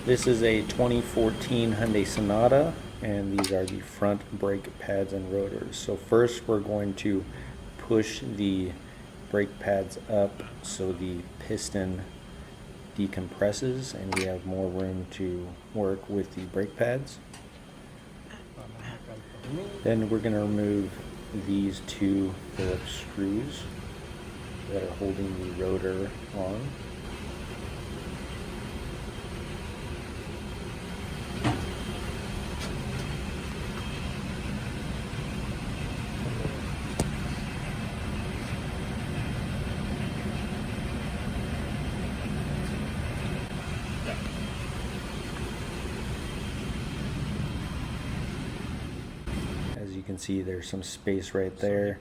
This is a 2014 Hyundai Sonata, and these are the front brake pads and rotors. So first we're going to push the brake pads up so the piston decompresses and we have more room to work with the brake pads. Then we're going to remove these two Phillips screws that are holding the rotor on. As you can see, there's some space right there.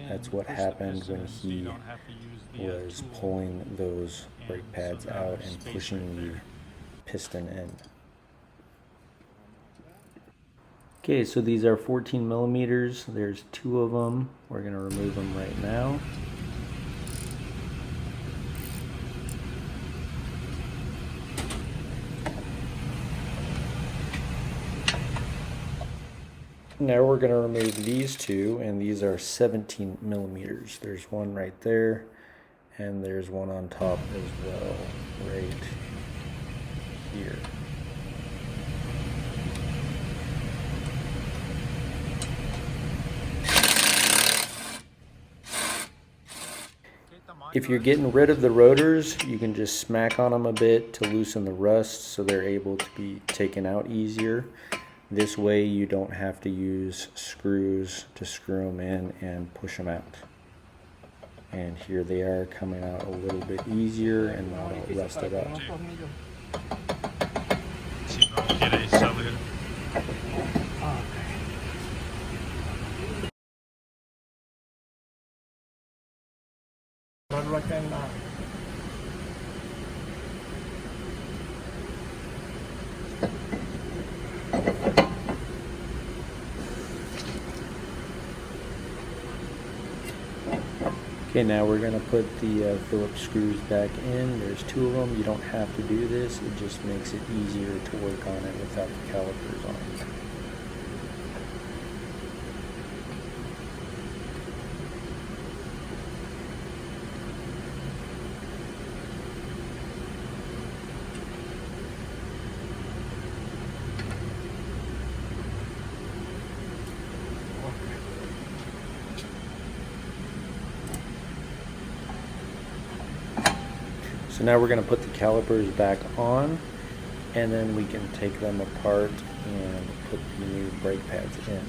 That's what happened when he was pulling those brake pads out and pushing the piston in. Okay, so these are 14 millimeters. There's two of them. We're going to remove them right now. Now we're going to remove these two, and these are 17 millimeters. There's one right there, and there's one on top as well, right here. If you're getting rid of the rotors, you can just smack on them a bit to loosen the rust so they're able to be taken out easier. This way you don't have to use screws to screw them in and push them out. And here they are coming out a little bit easier and not all rusted up. Okay, now we're going to put the Phillips screws back in. There's two of them. You don't have to do this. It just makes it easier to work on it without the calipers on. So now we're going to put the calipers back on, and then we can take them apart and put the new brake pads in.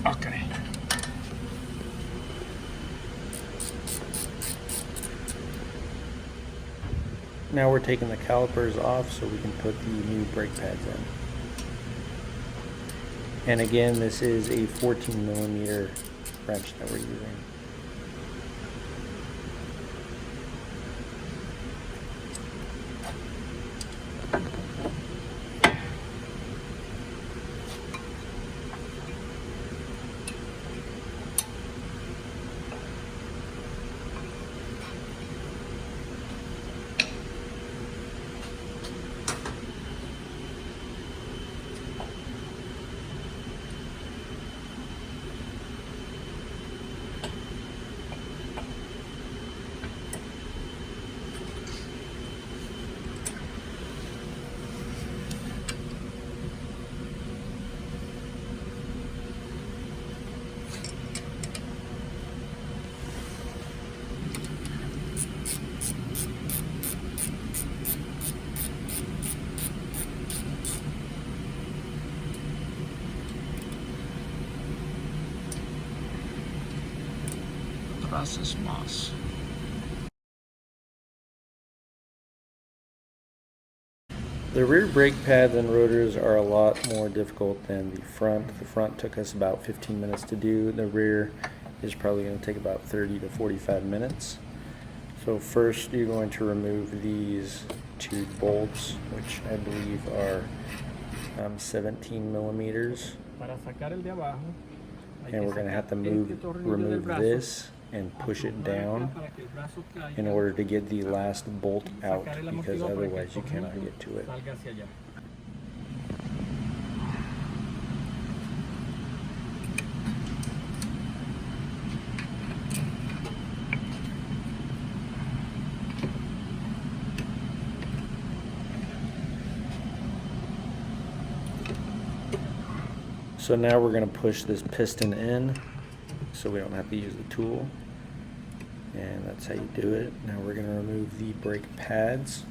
Okay. Now we're taking the calipers off so we can put the new brake pads in. And again, this is a 14 millimeter wrench that we're using. veces más. The rear brake pads and rotors are a lot more difficult than the front. The front took us about 15 minutes to do. The rear is probably going to take about 30 to 45 minutes. So first you're going to remove these two bolts, which I believe are 17 millimeters. Para sacar el de abajo, And we're going to have to remove this and push it down in order to get the last bolt out, because otherwise you cannot get to it. So now we're going to push this piston in so we don't have to use the tool. And that's how you do it. Now we're going to remove the brake pads.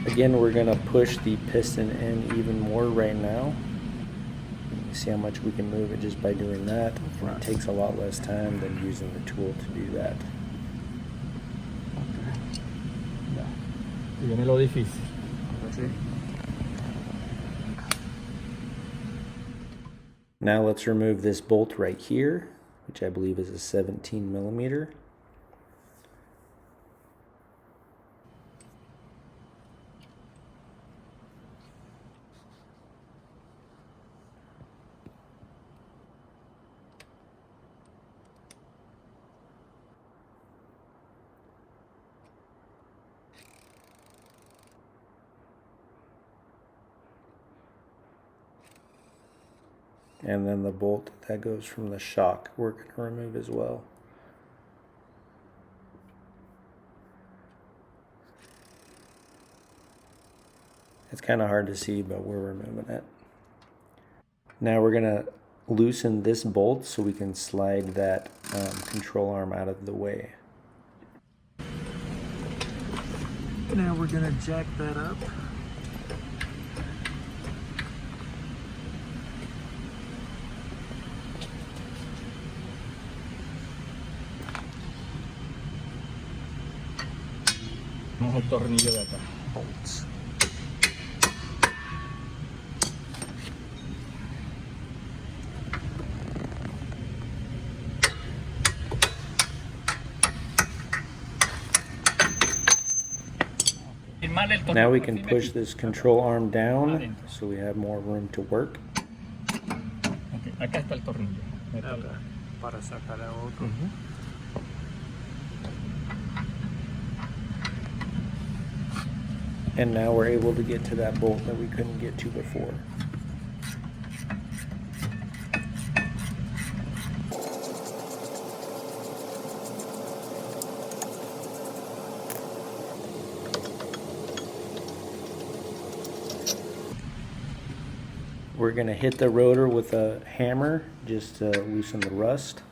Again, we're going to push the piston in even more right now. See how much we can move it just by doing that. And it takes a lot less time than using the tool to do that. Y viene lo difícil. Now let's remove this bolt right here, which I believe is a 17 millimeter. And then the bolt that goes from the shock we're going to remove as well. It's kind of hard to see, but we're removing it. Now we're going to loosen this bolt so we can slide that control arm out of the way. Now we're going to jack that up. Vamos al tornillo de acá. Bolts. Now we can push this control arm down so we have more room to work. Okay, acá está el tornillo. Para sacar a otro. And now we're able to get to that bolt that we couldn't get to before. We're going to hit the rotor with a hammer just to loosen the rust.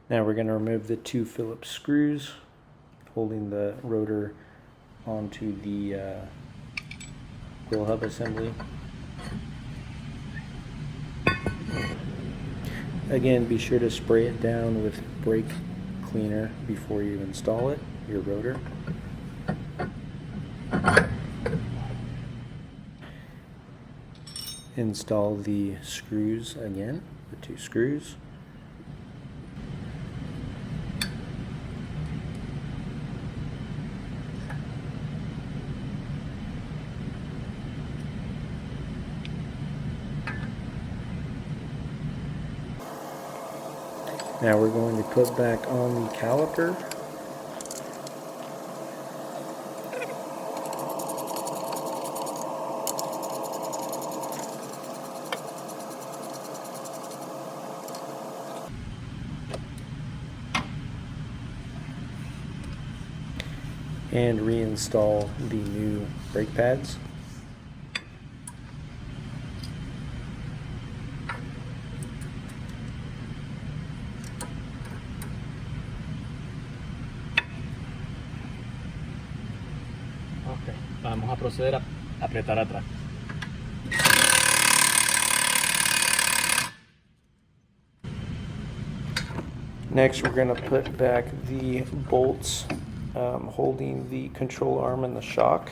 Now we're going to remove the two Phillips screws holding the rotor onto the wheel hub assembly. Again, be sure to spray it down with brake cleaner before you install it, your rotor. Install the screws again, the two screws. Now we're going to put back on the caliper. and reinstall the new brake pads. Ok, vamos a proceder a apretar atrás. Next, we're going to put back the bolts holding the control arm and the shock.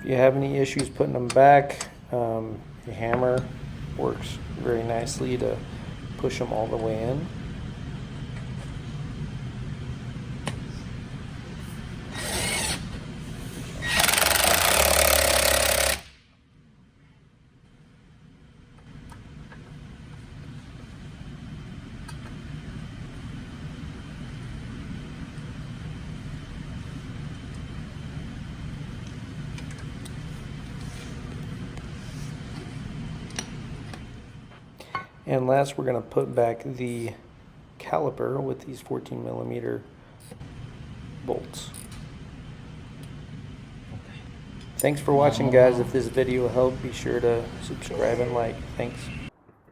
If you have any issues putting them back, the hammer works very nicely to push them all the way in. And last, we're going to put back the caliper with these 14mm bolts. Thanks for watching, guys. If this video helped, be sure to subscribe and like. Thanks.